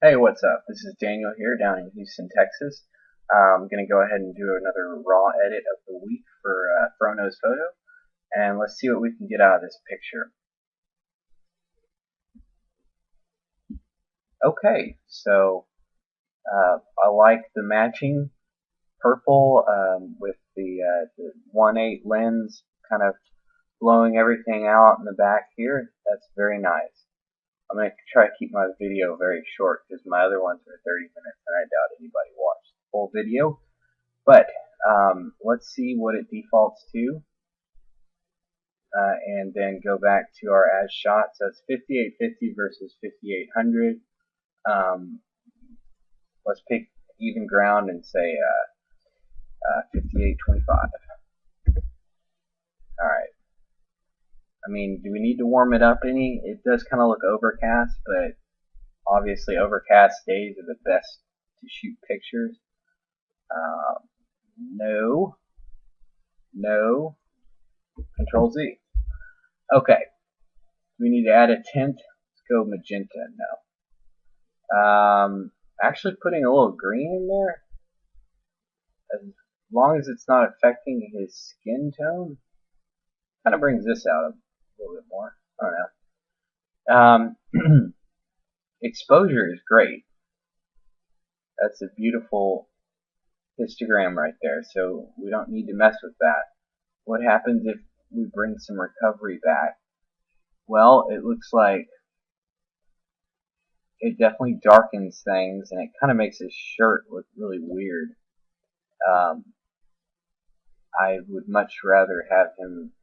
Hey, what's up? This is Daniel here down in Houston, Texas. I'm going to go ahead and do another raw edit of the week for FroKnowsPhoto, and let's see what we can get out of this picture. Okay, so I like the matching purple with the 1.8 lens kind of blowing everything out in the back here. That's very nice. I'm going to try to keep my video very short because my other ones are 30 minutes and I doubt anybody watched the full video. But let's see what it defaults to, and then go back to our as shot. So it's 5850 versus 5800. Um, let's pick even ground and say 5825. All right. I mean, do we need to warm it up any? It does kind of look overcast, but obviously overcast days are the best to shoot pictures. No, no, Control Z. Okay, we need to add a tint. Let's go magenta. No. Actually putting a little green in there, as long as it's not affecting his skin tone, kind of brings this out a little bit more. I don't know. Exposure is great. That's a beautiful histogram right there, so we don't need to mess with that. What happens if we bring some recovery back? Well, it looks like it definitely darkens things, and it kind of makes his shirt look really weird. Um, I would much rather have him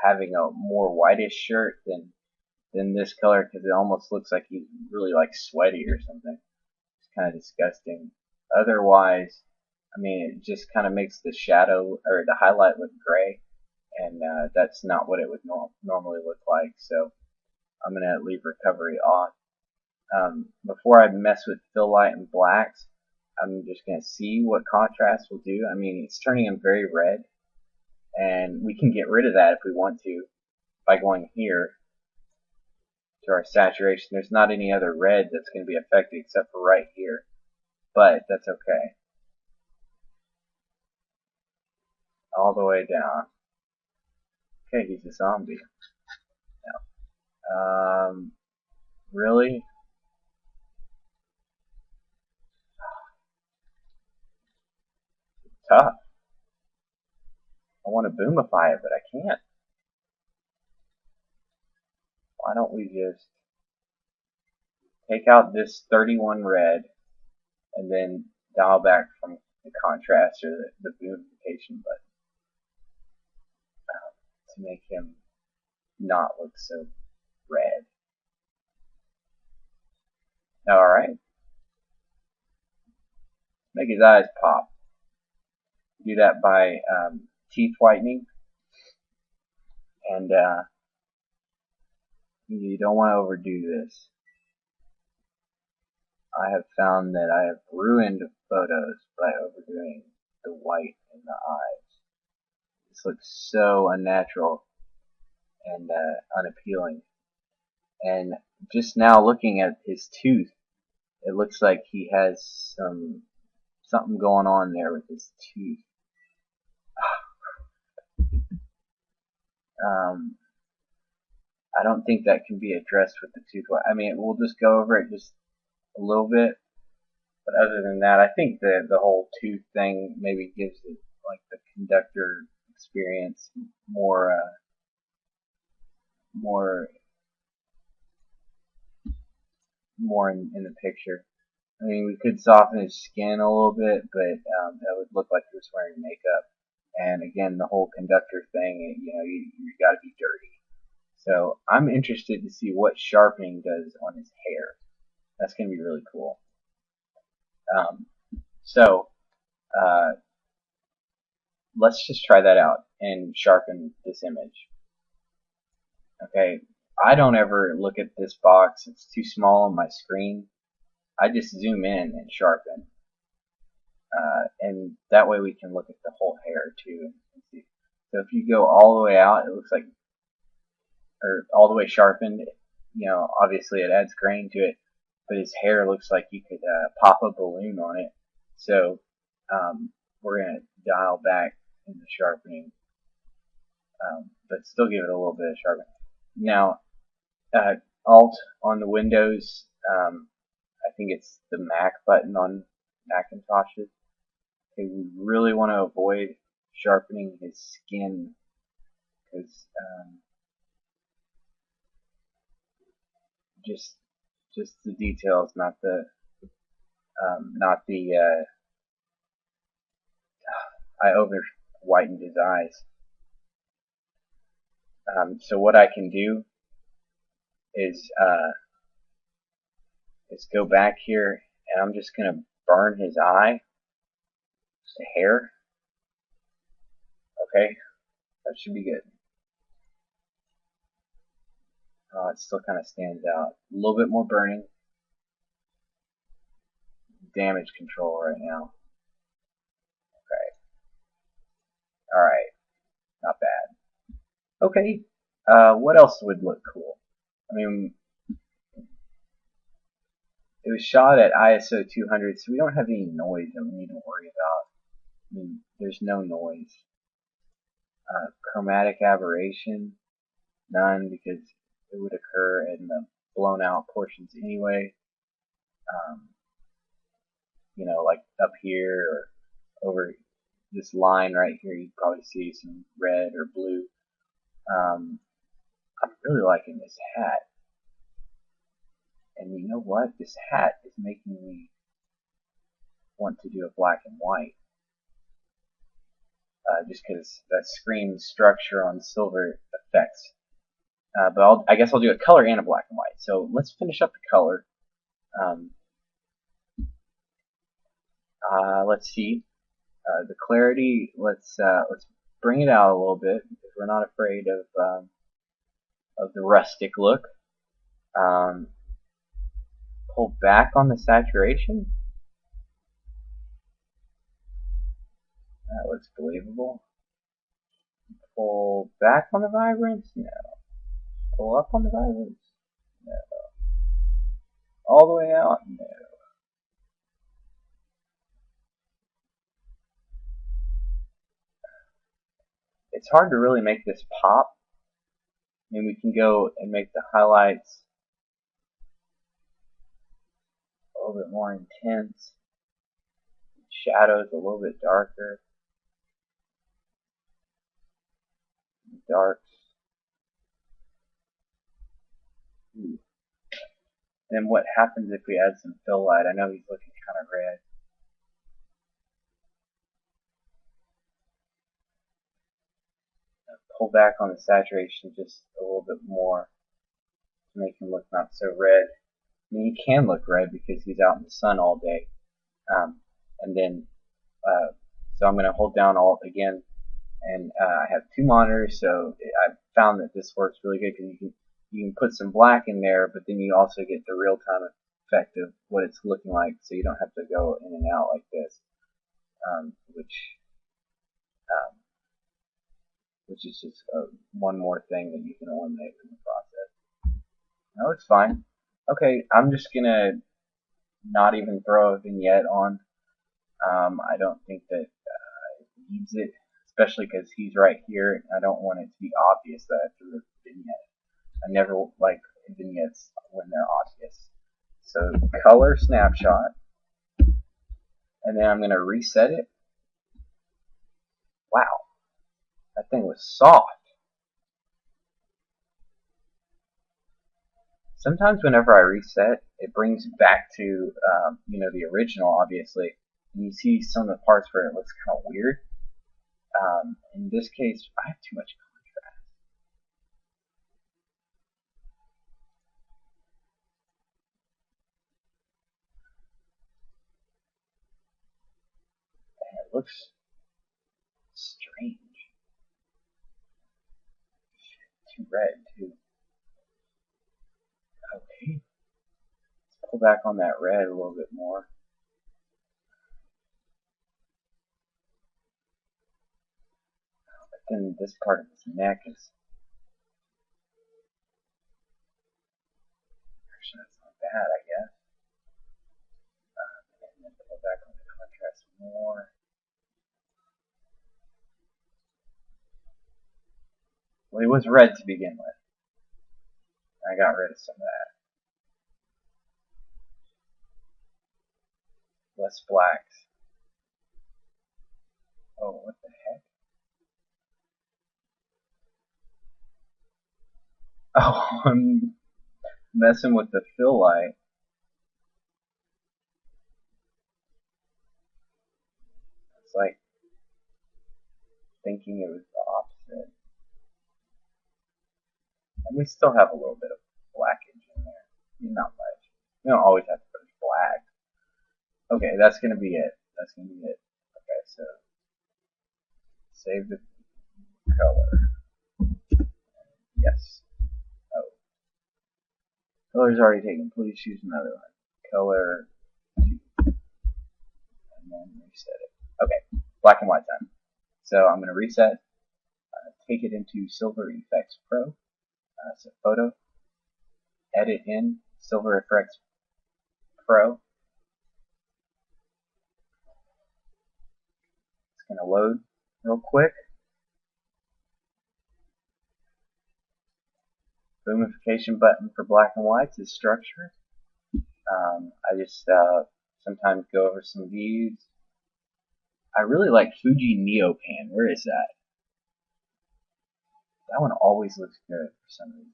having a more whitish shirt than this color because it almost looks like he's really like sweaty or something. It's kind of disgusting. Otherwise, I mean, it just kind of makes the shadow or the highlight look gray, and that's not what it would normally look like. So I'm gonna leave recovery off. Before I mess with fill light and blacks, I'm just gonna see what contrast will do. I mean, it's turning him very red, and we can get rid of that if we want to by going here to our saturation. There's not any other red that's going to be affected except for right here, but that's okay. All the way down. Okay, he's a zombie. Now, really? Tough. I want to boomify it, but I can't. Why don't we just take out this 31 red and then dial back from the contrast or the boomification button to make him not look so red. Alright. Make his eyes pop. Do that by teeth whitening. And you don't want to overdo this. I have found that I have ruined photos by overdoing the white in the eyes. This looks so unnatural and unappealing. And just now looking at his tooth, it looks like he has something going on there with his tooth. I don't think that can be addressed with the tooth. I mean, we'll just go over it just a little bit, but other than that, I think the whole tooth thing maybe gives it like the conductor experience more in the picture. I mean, we could soften his skin a little bit, but that would look like he was wearing makeup. And again, the whole conductor thing, you got to be dirty. So I'm interested to see what sharpening does on his hair. That's going to be really cool. So let's just try that out and sharpen this image. Okay, I don't ever look at this box. It's too small on my screen. I just zoom in and sharpen. And that way we can look at the whole hair too. So if you go all the way out, it looks like, or all the way sharpened, obviously it adds grain to it. but his hair looks like you could pop a balloon on it. So we're going to dial back in the sharpening, but still give it a little bit of sharpening. Now, Alt on the Windows, I think it's the Mac button on Macintoshes. Okay, we really want to avoid sharpening his skin because just the details, not the I over whitened his eyes. So what I can do is go back here, and I'm just gonna burn his eye, just a hair. Okay, that should be good. It still kind of stands out. A little bit more burning. Damage control right now. Okay. Alright. Not bad. Okay. What else would look cool? I mean, it was shot at ISO 200, so we don't have any noise that we need to worry about. I mean, there's no noise. Chromatic aberration, none, because it would occur in the blown out portions anyway. You know, like up here or over this line right here, you'd probably see some red or blue. I'm really liking this hat. And you know what? This hat is making me want to do a black and white. Just because that screams structure on silver effects. But I guess I'll do a color and a black and white. So let's finish up the color. Let's see. The clarity, let's bring it out a little bit because we're not afraid of the rustic look. Pull back on the saturation. That looks believable. Pull back on the vibrance? No. Pull up on the vibrance? No. All the way out? No. It's hard to really make this pop. I mean, we can go and make the highlights a little bit more intense. Shadows a little bit darker. Darks. Ooh. And then what happens if we add some fill light? I know he's looking kind of red. Pull back on the saturation just a little bit more to make him look not so red. I mean, he can look red because he's out in the sun all day. And then, so I'm going to hold down Alt again, and I have two monitors, so I found that this works really good because you can put some black in there, but then you also get the real-time effect of what it's looking like, so you don't have to go in and out like this, which is just one more thing that you can eliminate from the process. That looks fine. Okay, I'm just gonna not even throw a vignette on. I don't think that it needs it, especially because he's right here, and I don't want it to be obvious that I threw a vignette. I never like vignettes when they're obvious. So color snapshot, and then I'm gonna reset it. Wow, that thing was soft. Sometimes whenever I reset, it brings back to you know, the original, obviously, and you see some of the parts where it looks kind of weird. In this case, I have too much contrast. And it looks strange. Too red, too. Okay. Let's pull back on that red a little bit more. But then this part of his neck is... Actually, that's not bad, I guess. Well, he was red to begin with. I got rid of some of that. Less blacks. Oh, what the heck? Oh, I'm messing with the fill light. It's like thinking it was the opposite. And we still have a little bit of blackage in there. Not much. We don't always have to put it black. Okay, that's going to be it. That's going to be it. Okay, so save the color. Yes. Oh. Color's already taken. Please choose another one. Color 2. And then reset it. Okay, black and white time. So I'm going to reset. Take it into Silver Effects Pro. So photo. Edit in Silver Effects Pro. It's going to load real quick. Boomification button for black and whites is structure. I just sometimes go over some views. I really like Fuji Neopan. Where is that? That one always looks good for some reason.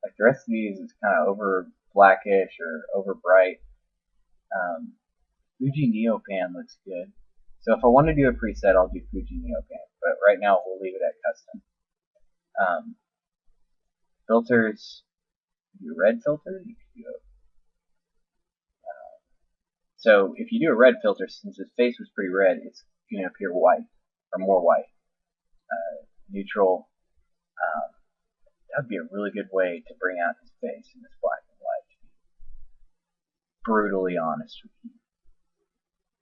Like the rest of these is kind of over blackish or over bright. Fuji Neopan looks good. So if I want to do a preset, I'll do Fuji Neopan. But right now we'll leave it at custom. Filters, do a red filter. You can do a So if you do a red filter, since his face was pretty red, it's going to appear white, or more white. Neutral, that would be a really good way to bring out his face in this black and white. Brutally honest with you.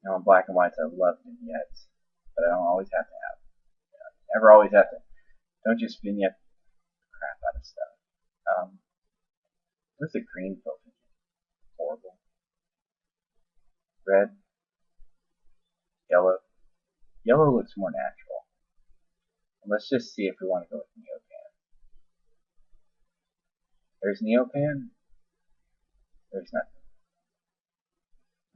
You know, in black and whites, I love vignettes, but I don't always have to have them. You know, never always have to. Don't just vignette the crap out of stuff. Where's the green filter? Horrible. Red. Yellow. Yellow looks more natural. Let's just see if we want to go with Neopan. There's Neopan. There's nothing.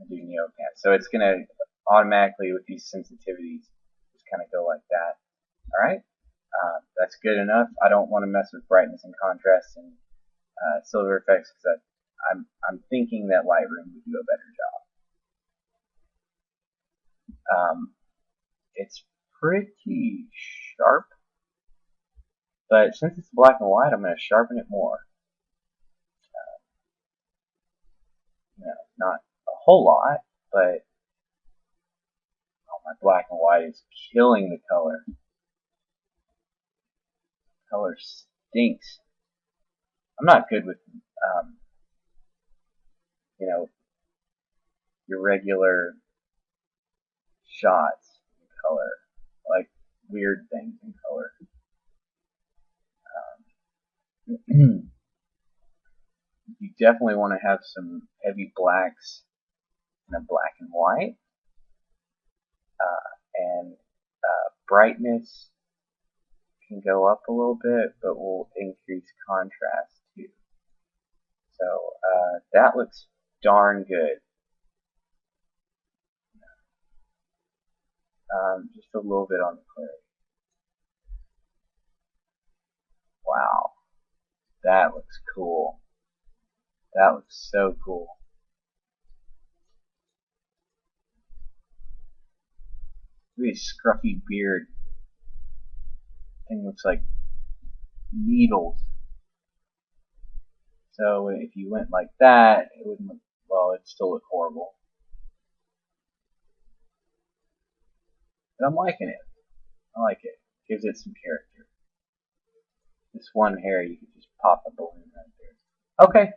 I do Neopan. So it's going to automatically, with these sensitivities, just kind of go like that. Alright? That's good enough. I don't want to mess with brightness and contrast and silver effects because I'm thinking that Lightroom would do a better job. It's pretty sharp, but since it's black and white, I'm going to sharpen it more. Not a whole lot, but my black and white is killing the color. Color stinks. I'm not good with, your regular shots in color, like weird things in color. You definitely want to have some heavy blacks and a black and white, and brightness can go up a little bit, but will increase contrast too. So that looks darn good. Just a little bit on the clarity. Wow, that looks cool. That looks so cool. Look at his scruffy beard. Thing looks like needles. So if you went like that, it wouldn't look, well, it'd still look horrible. But I'm liking it. I like it. Gives it some character. This one hair, you could just pop a balloon right there. Okay,